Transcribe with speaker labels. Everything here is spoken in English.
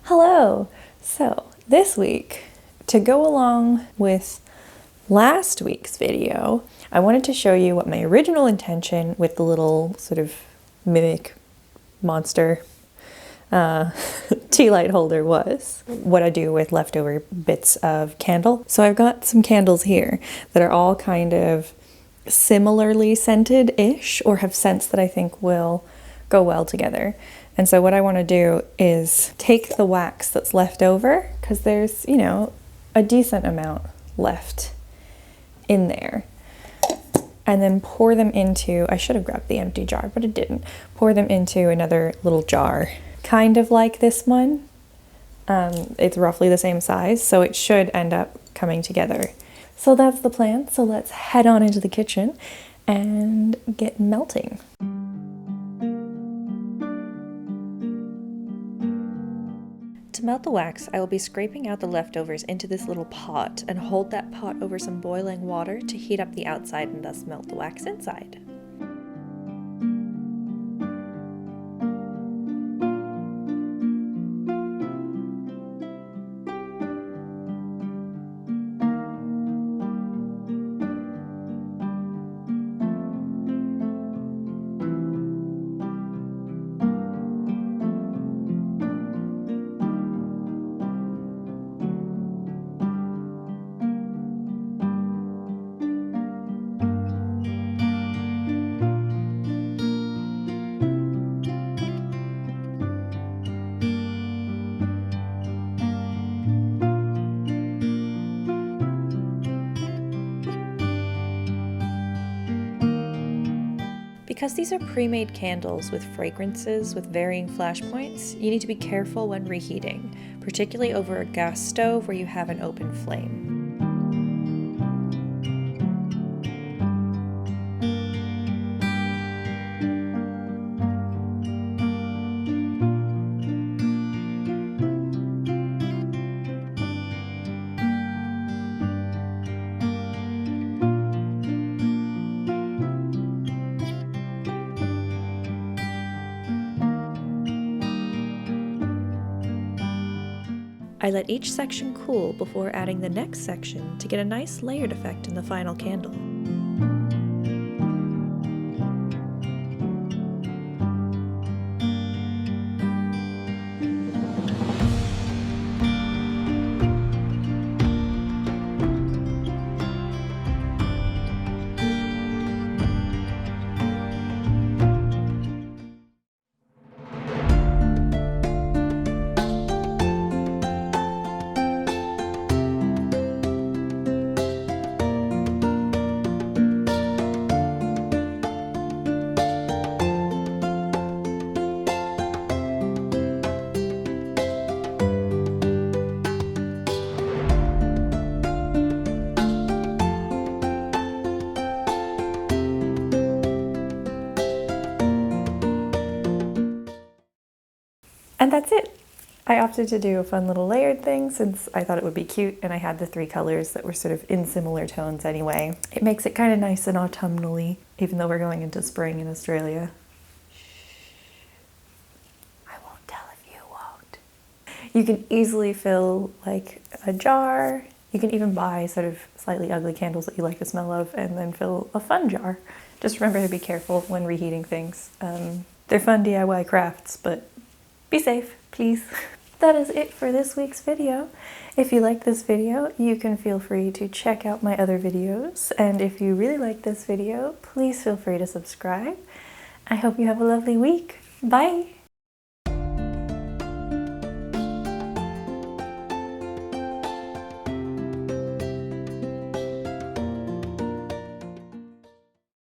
Speaker 1: Hello! So this week, to go along with last week's video, I wanted to show you what my original intention with the little sort of mimic monster tea light holder was. What I do with leftover bits of candle. So I've got some candles here that are all kind of similarly scented-ish, or have scents that I think will go well together. And so what I want to do is take the wax that's left over, because there's, you know, a decent amount left in there, and then pour them into, I should have grabbed the empty jar, but I didn't, pour them into another little jar, kind of like this one. It's roughly the same size, so it should end up coming together. So that's the plan. So let's head on into the kitchen and get melting. To melt the wax, I will be scraping out the leftovers into this little pot and hold that pot over some boiling water to heat up the outside and thus melt the wax inside. Because these are pre-made candles with fragrances with varying flash points, you need to be careful when reheating, particularly over a gas stove where you have an open flame. I let each section cool before adding the next section to get a nice layered effect in the final candle. And that's it. I opted to do a fun little layered thing since I thought it would be cute, and I had the three colors that were sort of in similar tones anyway. It makes it kind of nice and autumnally, even though we're going into spring in Australia. I won't tell if you won't. You can easily fill like a jar. You can even buy sort of slightly ugly candles that you like the smell of and then fill a fun jar. Just remember to be careful when reheating things. They're fun DIY crafts, but be safe, please. That is it for this week's video. If you liked this video, you can feel free to check out my other videos. And if you really like this video, please feel free to subscribe. I hope you have a lovely week. Bye!